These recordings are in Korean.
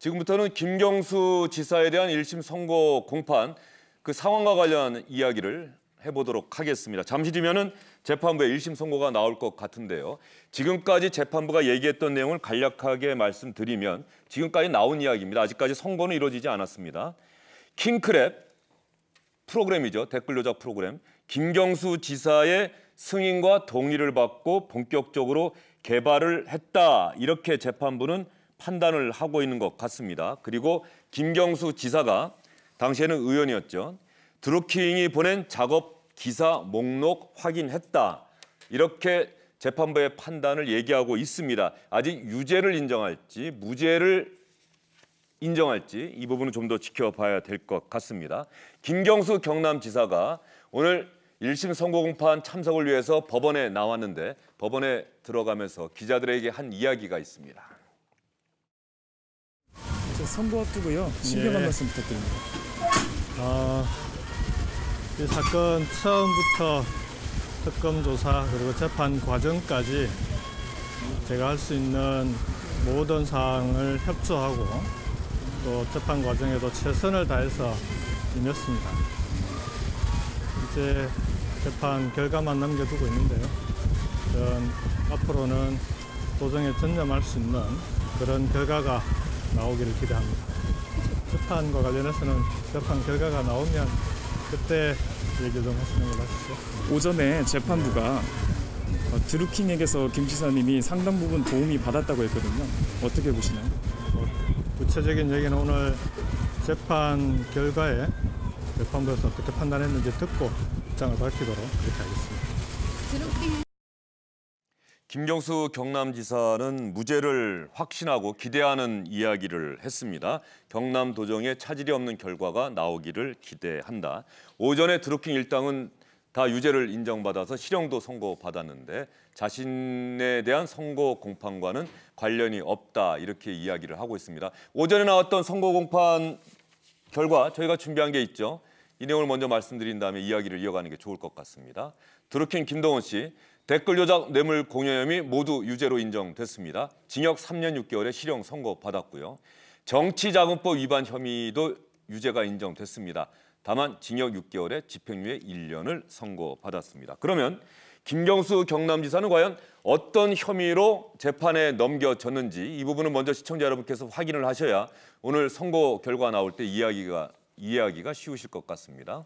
지금부터는 김경수 지사에 대한 1심 선고 공판 그 상황과 관련 이야기를 해보도록 하겠습니다. 잠시 뒤면은 재판부의 1심 선고가 나올 것 같은데요. 지금까지 재판부가 얘기했던 내용을 간략하게 말씀드리면 지금까지 나온 이야기입니다. 아직까지 선고는 이루어지지 않았습니다. 킹크랩 프로그램이죠. 댓글 요작 프로그램. 김경수 지사의 승인과 동의를 받고 본격적으로 개발을 했다. 이렇게 재판부는 판단을 하고 있는 것 같습니다. 그리고 김경수 지사가 당시에는 의원이었죠. 드루킹이 보낸 작업 기사 목록 확인했다. 이렇게 재판부의 판단을 얘기하고 있습니다. 아직 유죄를 인정할지 무죄를 인정할지 이 부분은 좀 더 지켜봐야 될 것 같습니다. 김경수 경남지사가 오늘 1심 선고공판 참석을 위해서 법원에 나왔는데 법원에 들어가면서 기자들에게 한 이야기가 있습니다. 선고 앞두고요. 신경 한 말씀 부탁드립니다. 이 사건 처음부터 특검 조사 그리고 재판 과정까지 제가 할 수 있는 모든 사항을 협조하고 또 재판 과정에도 최선을 다해서 임했습니다. 이제 재판 결과만 남겨두고 있는데요. 저는 앞으로는 도정에 전념할 수 있는 그런 결과가 나오기를 기대합니다. 재판과 관련해서는 재판 결과가 나오면 그때 얘기 좀 하시는 걸로 하시죠. 오전에 재판부가 드루킹에게서 김 지사님이 상당 부분 도움이 받았다고 했거든요. 어떻게 보시나요? 구체적인 얘기는 오늘 재판 결과에 재판부에서 어떻게 판단했는지 듣고 입장을 밝히도록 그렇게 하겠습니다. 김경수 경남지사는 무죄를 확신하고 기대하는 이야기를 했습니다. 경남도정에 차질이 없는 결과가 나오기를 기대한다. 오전에 드루킹 일당은 다 유죄를 인정받아서 실형도 선고받았는데 자신에 대한 선고 공판과는 관련이 없다 이렇게 이야기를 하고 있습니다. 오전에 나왔던 선고 공판 결과 저희가 준비한 게 있죠. 이 내용을 먼저 말씀드린 다음에 이야기를 이어가는 게 좋을 것 같습니다. 드루킹 김동원 씨 댓글 조작 뇌물 공여 혐의 모두 유죄로 인정됐습니다. 징역 3년 6개월의 실형 선고받았고요. 정치자금법 위반 혐의도 유죄가 인정됐습니다. 다만 징역 6개월에 집행유예 1년을 선고받았습니다. 그러면 김경수 경남지사는 과연 어떤 혐의로 재판에 넘겨졌는지 이 부분은 먼저 시청자 여러분께서 확인을 하셔야 오늘 선고 결과 나올 때 이해하기가 쉬우실 것 같습니다.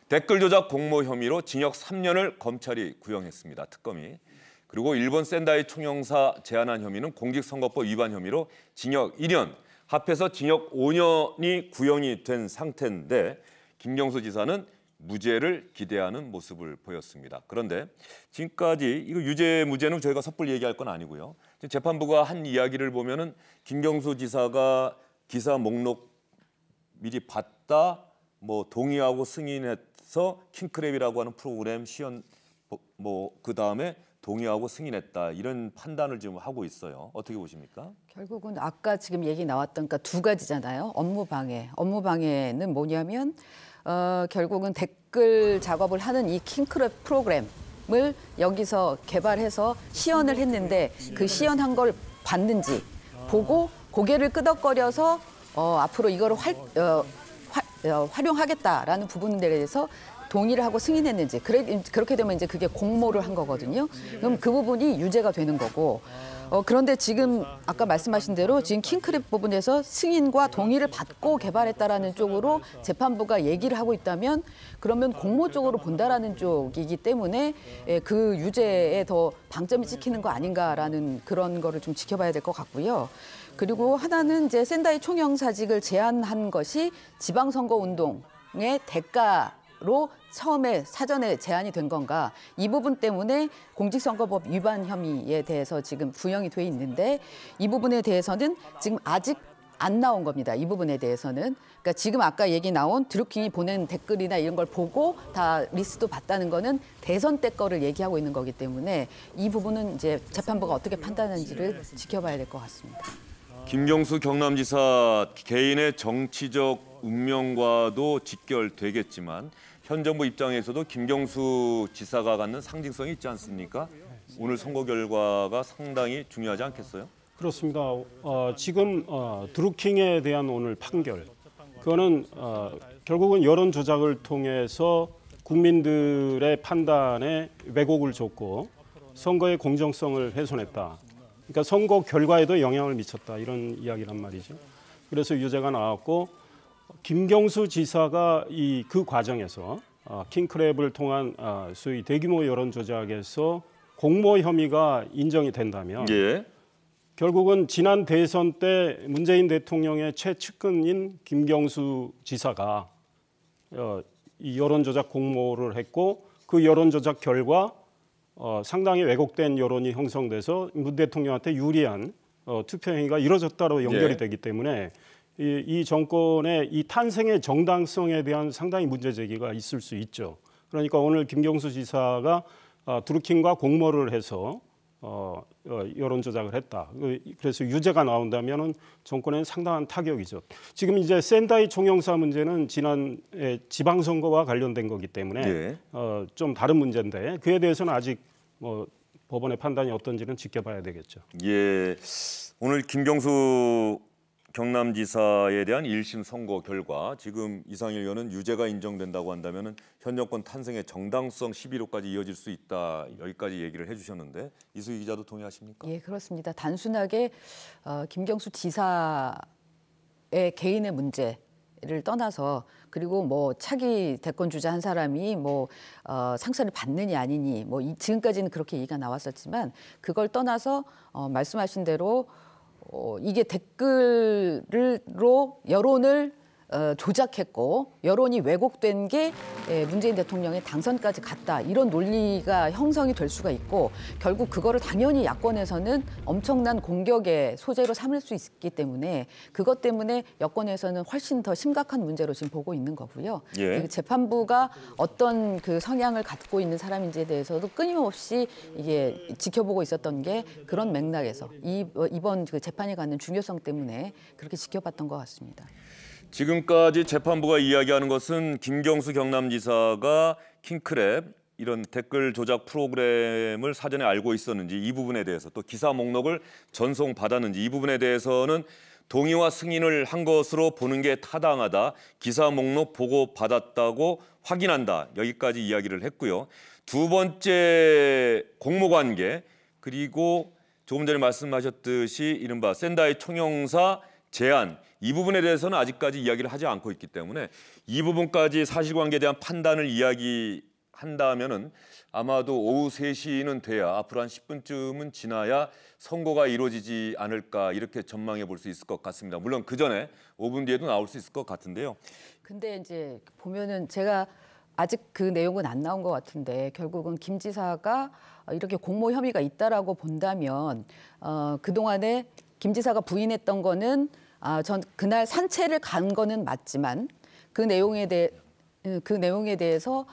댓글 조작 공모 혐의로 징역 3년을 검찰이 구형했습니다. 특검이. 그리고 일본 센다이 총영사 제안한 혐의는 공직선거법 위반 혐의로 징역 2년, 합해서 징역 5년이 구형이 된 상태인데 김경수 지사는 무죄를 기대하는 모습을 보였습니다. 그런데 지금까지 이거 유죄 무죄는 저희가 섣불리 얘기할 건 아니고요. 재판부가 한 이야기를 보면은 김경수 지사가 기사 목록 미리 봤다, 동의하고 승인해서 킹크랩이라고 하는 프로그램 시연 그 다음에 동의하고 승인했다 이런 판단을 지금 하고 있어요. 어떻게 보십니까? 결국은 아까 지금 얘기 나왔던 그러니까 두 가지잖아요. 업무방해. 업무방해는 뭐냐면 결국은 댓글 작업을 하는 이 킹크랩 프로그램을 여기서 개발해서 시연을 했는데 그 시연한 걸 봤는지 보고 고개를 끄덕거려서 앞으로 이거를 활용하겠다라는 부분에 대해서 동의를 하고 승인했는지 그렇게 되면 이제 그게 공모를 한 거거든요. 그럼 그 부분이 유죄가 되는 거고 그런데 지금 아까 말씀하신 대로 지금 킹크랩 부분에서 승인과 동의를 받고 개발했다라는 쪽으로 재판부가 얘기를 하고 있다면 그러면 공모 쪽으로 본다라는 쪽이기 때문에 그 유죄에 더 방점이 찍히는 거 아닌가라는 그런 거를 좀 지켜봐야 될 것 같고요. 그리고 하나는 이제 센다이 총영사직을 제안한 것이 지방선거 운동의 대가로 처음에 사전에 제안이 된 건가 이 부분 때문에 공직선거법 위반 혐의에 대해서 지금 구형이 돼 있는데 이 부분에 대해서는 지금 아직 안 나온 겁니다. 이 부분에 대해서는. 그러니까 지금 아까 얘기 나온 드루킹이 보낸 댓글이나 이런 걸 보고 다 리스트도 봤다는 거는 대선 때 거를 얘기하고 있는 거기 때문에 이 부분은 이제 재판부가 어떻게 판단하는지를 지켜봐야 될 것 같습니다. 김경수 경남지사 개인의 정치적 운명과도 직결되겠지만 현 정부 입장에서도 김경수 지사가 갖는 상징성이 있지 않습니까? 오늘 선거 결과가 상당히 중요하지 않겠어요? 그렇습니다. 지금 드루킹에 대한 오늘 판결, 그거는 결국은 여론 조작을 통해서 국민들의 판단에 왜곡을 줬고 선거의 공정성을 훼손했다. 그러니까 선거 결과에도 영향을 미쳤다, 이런 이야기란 말이죠. 그래서 유죄가 나왔고, 김경수 지사가 그 과정에서 킹크랩을 통한 소위 대규모 여론 조작에서 공모 혐의가 인정이 된다면 예. 결국은 지난 대선 때 문재인 대통령의 최측근인 김경수 지사가 이 여론 조작 공모를 했고, 그 여론 조작 결과 상당히 왜곡된 여론이 형성돼서 문 대통령한테 유리한 투표 행위가 이뤄졌다로 연결이 예. 되기 때문에 이 정권의 이 탄생의 정당성에 대한 상당히 문제 제기가 있을 수 있죠. 그러니까 오늘 김경수 지사가 드루킹과 공모를 해서 여론 조작을 했다. 그래서 유죄가 나온다면은 정권에는 상당한 타격이죠. 지금 이제 센다이 총영사 문제는 지난해 지방선거와 관련된 거기 때문에 예. 좀 다른 문제인데, 그에 대해서는 아직 법원의 판단이 어떤지는 지켜봐야 되겠죠. 예. 오늘 김경수 경남지사에 대한 1심 선고 결과, 지금 이상일 의원은 유죄가 인정된다고 한다면 현 정권 탄생의 정당성 11호까지 이어질 수 있다, 여기까지 얘기를 해주셨는데, 이수희 기자도 동의하십니까? 예, 그렇습니다. 단순하게 김경수 지사의 개인의 문제를 떠나서, 그리고 뭐 차기 대권 주자 한 사람이 상처를 받느니 아니니 지금까지는 그렇게 얘기가 나왔었지만, 그걸 떠나서 말씀하신 대로 이게 댓글로 여론을 조작했고 여론이 왜곡된 게 문재인 대통령의 당선까지 갔다, 이런 논리가 형성이 될 수가 있고, 결국 그거를 당연히 야권에서는 엄청난 공격의 소재로 삼을 수 있기 때문에, 그것 때문에 여권에서는 훨씬 더 심각한 문제로 지금 보고 있는 거고요. 예. 재판부가 어떤 그 성향을 갖고 있는 사람인지에 대해서도 끊임없이 이게 지켜보고 있었던 게 그런 맥락에서 이번 그 재판에 갖는 중요성 때문에 그렇게 지켜봤던 것 같습니다. 지금까지 재판부가 이야기하는 것은 김경수 경남지사가 킹크랩, 이런 댓글 조작 프로그램을 사전에 알고 있었는지, 이 부분에 대해서, 또 기사 목록을 전송받았는지, 이 부분에 대해서는 동의와 승인을 한 것으로 보는 게 타당하다, 기사 목록 보고받았다고 확인한다, 여기까지 이야기를 했고요. 두 번째 공모관계, 그리고 조금 전에 말씀하셨듯이 이른바 센다이 총영사 제안, 이 부분에 대해서는 아직까지 이야기를 하지 않고 있기 때문에 이 부분까지 사실관계에 대한 판단을 이야기한다면은 아마도 오후 3시는 돼야, 앞으로 한 10분쯤은 지나야 선고가 이루어지지 않을까, 이렇게 전망해 볼 수 있을 것 같습니다. 물론 그 전에 5분 뒤에도 나올 수 있을 것 같은데요. 근데 이제 보면은 제가 아직 그 내용은 안 나온 것 같은데, 결국은 김 지사가 이렇게 공모 혐의가 있다라고 본다면 그동안에 김 지사가 부인했던 거는 전 그날 산채를 간 거는 맞지만 그 내용에 대해서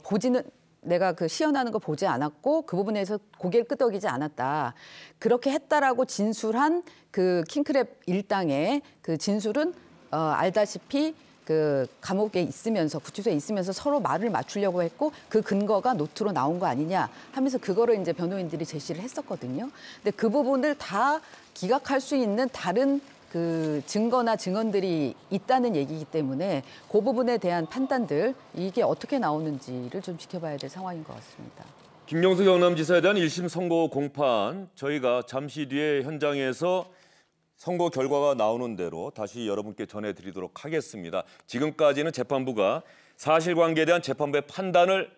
보지는, 내가 그 시연하는 거 보지 않았고 그 부분에서 고개를 끄덕이지 않았다, 그렇게 했다라고 진술한 그 킹크랩 일당의 그 진술은 알다시피 그 감옥에 있으면서, 구치소에 있으면서 서로 말을 맞추려고 했고, 그 근거가 노트로 나온 거 아니냐 하면서 그거를 이제 변호인들이 제시를 했었거든요. 근데 그 부분을 다 기각할 수 있는 다른 그 증거나 증언들이 있다는 얘기이기 때문에 그 부분에 대한 판단들, 이게 어떻게 나오는지를 좀 지켜봐야 될 상황인 것 같습니다. 김경수 경남지사에 대한 1심 선고 공판, 저희가 잠시 뒤에 현장에서 선고 결과가 나오는 대로 다시 여러분께 전해드리도록 하겠습니다. 지금까지는 재판부가 사실관계에 대한 재판부의 판단을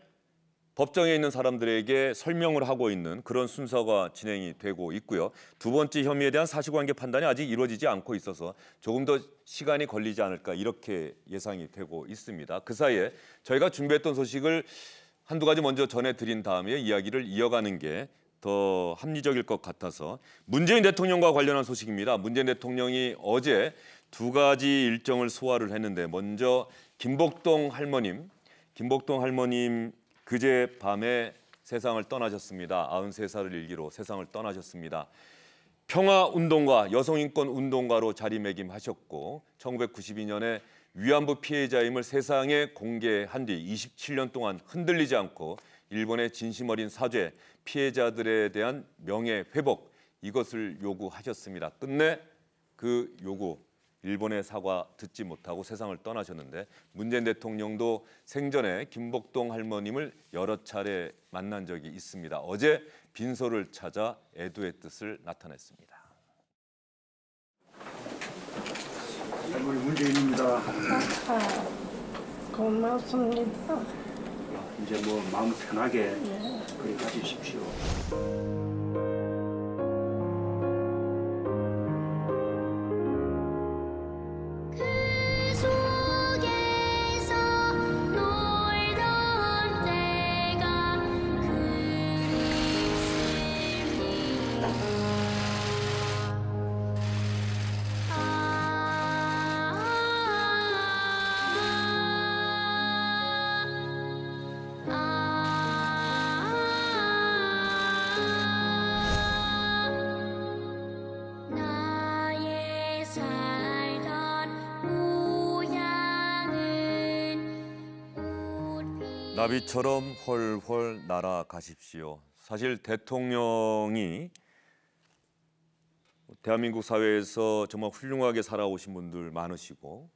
법정에 있는 사람들에게 설명을 하고 있는 그런 순서가 진행이 되고 있고요. 두 번째 혐의에 대한 사실관계 판단이 아직 이루어지지 않고 있어서 조금 더 시간이 걸리지 않을까, 이렇게 예상이 되고 있습니다. 그 사이에 저희가 준비했던 소식을 한두 가지 먼저 전해드린 다음에 이야기를 이어가는 게 더 합리적일 것 같아서, 문재인 대통령과 관련한 소식입니다. 문재인 대통령이 어제 두 가지 일정을 소화를 했는데, 먼저 김복동 할머님 그제 밤에 세상을 떠나셨습니다. 93살을 일기로 세상을 떠나셨습니다. 평화운동가, 여성인권운동가로 자리매김하셨고 1992년에 위안부 피해자임을 세상에 공개한 뒤 27년 동안 흔들리지 않고 일본의 진심 어린 사죄, 피해자들에 대한 명예 회복, 이것을 요구하셨습니다. 끝내 그 요구 일본의 사과 듣지 못하고 세상을 떠나셨는데 문재인 대통령도 생전에 김복동 할머님을 여러 차례 만난 적이 있습니다. 어제 빈소를 찾아 애도의 뜻을 나타냈습니다. 할머니 문재인입니다. 고맙습니다. 이제 뭐 마음 편하게 그리 가주십시오. 나비처럼 훨훨 날아가십시오. 사실 대통령이 대한민국 사회에서 정말 훌륭하게 살아오신 분들 많으시고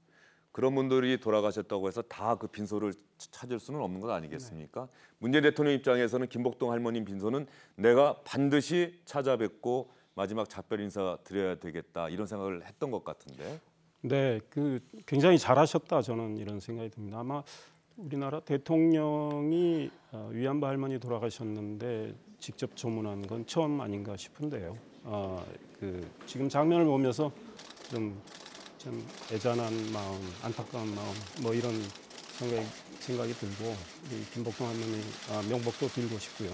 그런 분들이 돌아가셨다고 해서 다 그 빈소를 찾을 수는 없는 것 아니겠습니까? 네. 문재인 대통령 입장에서는 김복동 할머님 빈소는 내가 반드시 찾아뵙고 마지막 작별 인사 드려야 되겠다 이런 생각을 했던 것 같은데. 네, 그 굉장히 잘하셨다 저는 이런 생각이 듭니다. 아마 우리나라 대통령이 위안부 할머니 돌아가셨는데 직접 조문한 건 처음 아닌가 싶은데요. 그 지금 장면을 보면서 좀 애잔한 마음, 안타까운 마음, 뭐 이런 생각이 들고 이 김복동 할머니 명복도 빌고 싶고요.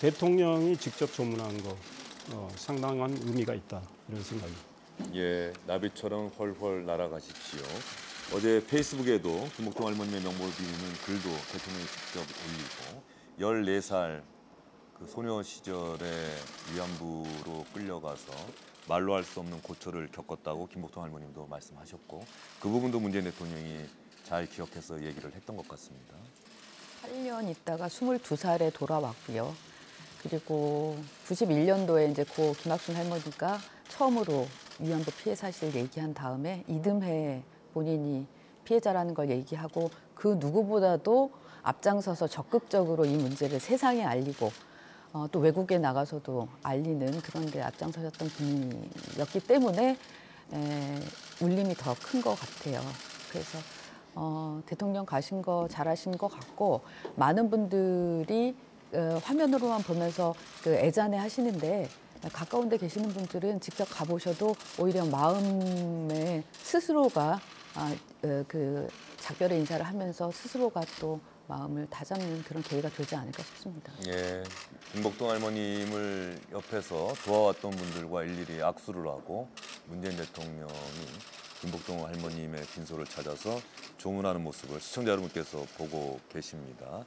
대통령이 직접 조문한 거 상당한 의미가 있다 이런 생각입니다. 예, 나비처럼 훨훨 날아가십시오. 어제 페이스북에도 김복동 할머니의 명복을 빌는 글도 대통령이 직접 올리고 14살 그 소녀 시절에 위안부로 끌려가서 말로 할 수 없는 고초를 겪었다고 김복동 할머님도 말씀하셨고 그 부분도 문재인 대통령이 잘 기억해서 얘기를 했던 것 같습니다. 8년 있다가 22살에 돌아왔고요. 그리고 91년도에 이제 고 김학순 할머니가 처음으로 위안부 피해 사실을 얘기한 다음에 이듬해 본인이 피해자라는 걸 얘기하고 그 누구보다도 앞장서서 적극적으로 이 문제를 세상에 알리고 또 외국에 나가서도 알리는 그런 데 앞장서셨던 분이었기 때문에 울림이 더 큰 것 같아요. 그래서 대통령 가신 거 잘하신 것 같고 많은 분들이 화면으로만 보면서 그 애잔해 하시는데 가까운 데 계시는 분들은 직접 가보셔도 오히려 마음에 스스로가 그 작별의 인사를 하면서 스스로가 또 마음을 다잡는 그런 계기가 되지 않을까 싶습니다. 예, 김복동 할머님을 옆에서 도와왔던 분들과 일일이 악수를 하고 문재인 대통령이 김복동 할머님의 빈소를 찾아서 조문하는 모습을 시청자 여러분께서 보고 계십니다.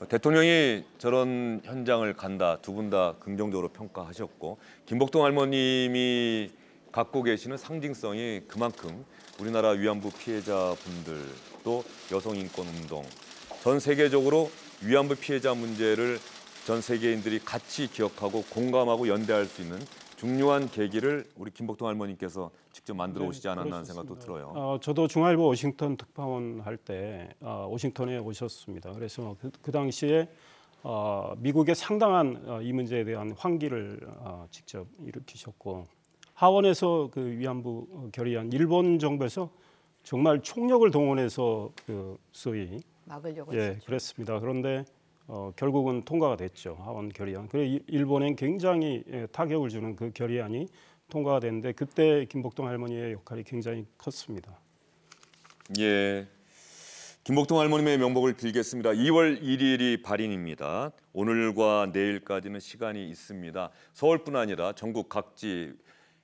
대통령이 저런 현장을 간다 두 분 다 긍정적으로 평가하셨고 김복동 할머님이 갖고 계시는 상징성이 그만큼 우리나라 위안부 피해자분들 또 여성인권운동 전 세계적으로 위안부 피해자 문제를 전 세계인들이 같이 기억하고 공감하고 연대할 수 있는 중요한 계기를 우리 김복동 할머님께서 직접 만들어 오시지 않았나 하는 생각도 들어요. 저도 중앙일보 워싱턴 특파원 할 때 워싱턴에 오셨습니다. 그래서 그 당시에 미국의 상당한 이 문제에 대한 환기를 직접 일으키셨고 하원에서 그 위안부 결의안 일본 정부에서 정말 총력을 동원해서 그 소위 막으려고 했었죠. 그랬습니다. 그런데 결국은 통과가 됐죠. 하원 결의안. 그래 일본엔 굉장히 타격을 주는 그 결의안이 통과가 됐는데 그때 김복동 할머니의 역할이 굉장히 컸습니다. 예, 김복동 할머님의 명복을 빌겠습니다. 2월 1일이 발인입니다. 오늘과 내일까지는 시간이 있습니다. 서울뿐 아니라 전국 각지,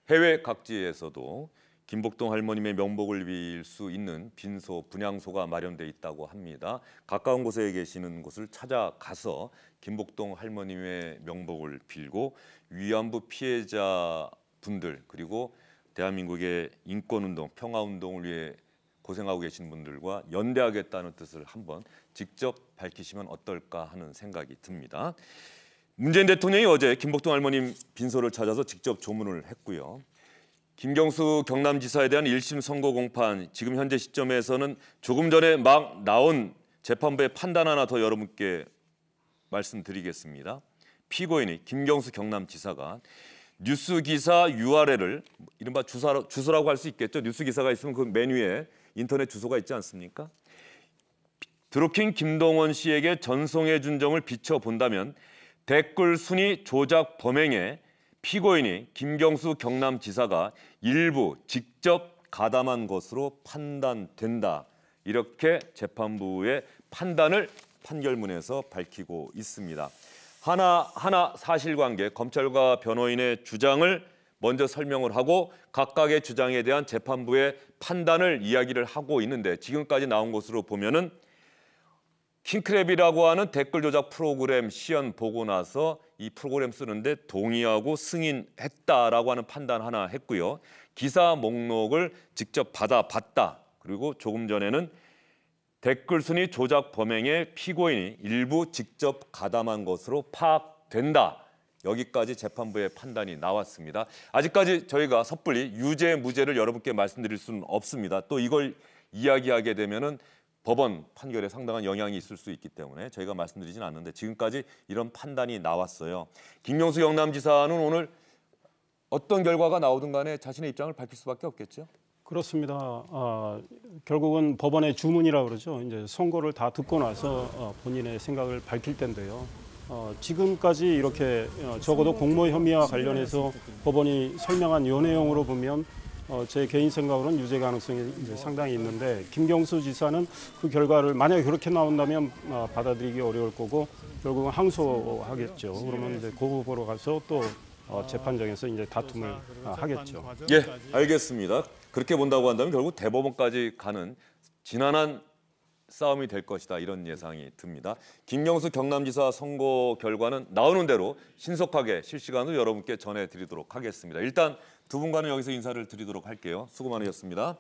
해외 각지에서도 김복동 할머님의 명복을 빌 수 있는 빈소, 분향소가 마련돼 있다고 합니다. 가까운 곳에 계시는 곳을 찾아가서 김복동 할머님의 명복을 빌고 위안부 피해자 분들 그리고 대한민국의 인권운동, 평화운동을 위해 고생하고 계신 분들과 연대하겠다는 뜻을 한번 직접 밝히시면 어떨까 하는 생각이 듭니다. 문재인 대통령이 어제 김복동 할머님 빈소를 찾아서 직접 조문을 했고요. 김경수 경남지사에 대한 1심 선고 공판, 지금 현재 시점에서는 조금 전에 막 나온 재판부의 판단 하나 더 여러분께 말씀드리겠습니다. 피고인이 김경수 경남지사가 뉴스 기사 URL을 이른바 주소라고 할 수 있겠죠. 뉴스 기사가 있으면 그 메뉴에 인터넷 주소가 있지 않습니까? 드루킹 김동원 씨에게 전송해 준 점을 비춰본다면 댓글 순위 조작 범행에 피고인이 김경수 경남지사가 일부 직접 가담한 것으로 판단된다. 이렇게 재판부의 판단을 판결문에서 밝히고 있습니다. 하나하나 사실관계, 검찰과 변호인의 주장을 먼저 설명을 하고 각각의 주장에 대한 재판부의 판단을 이야기를 하고 있는데, 지금까지 나온 것으로 보면은 킹크랩이라고 하는 댓글 조작 프로그램 시연 보고 나서 이 프로그램 쓰는데 동의하고 승인했다라고 하는 판단 하나 했고요. 기사 목록을 직접 받아봤다. 그리고 조금 전에는 댓글 순위 조작 범행의 피고인이 일부 직접 가담한 것으로 파악된다. 여기까지 재판부의 판단이 나왔습니다. 아직까지 저희가 섣불리 유죄, 무죄를 여러분께 말씀드릴 수는 없습니다. 또 이걸 이야기하게 되면은 법원 판결에 상당한 영향이 있을 수 있기 때문에 저희가 말씀드리진 않는데, 지금까지 이런 판단이 나왔어요. 김경수 경남지사는 오늘 어떤 결과가 나오든 간에 자신의 입장을 밝힐 수밖에 없겠죠? 그렇습니다. 결국은 법원의 주문이라고 그러죠. 이제 선고를 다 듣고 나서 본인의 생각을 밝힐 텐데요. 지금까지 이렇게 적어도 공모 혐의와 관련해서 법원이 설명한 요 내용으로 보면 제 개인 생각으로는 유죄 가능성이 이제 상당히 있는데, 김경수 지사는 그 결과를 만약에 그렇게 나온다면 받아들이기 어려울 거고 결국은 항소하겠죠. 그러면 이제 그 후보로 가서 또 재판정에서 이제 다툼을 하겠죠. 예, 알겠습니다. 그렇게 본다고 한다면 결국 대법원까지 가는 지난한 싸움이 될 것이다, 이런 예상이 듭니다. 김경수 경남지사 선고 결과는 나오는 대로 신속하게 실시간으로 여러분께 전해드리도록 하겠습니다. 일단 두 분과는 여기서 인사를 드리도록 할게요. 수고 많으셨습니다.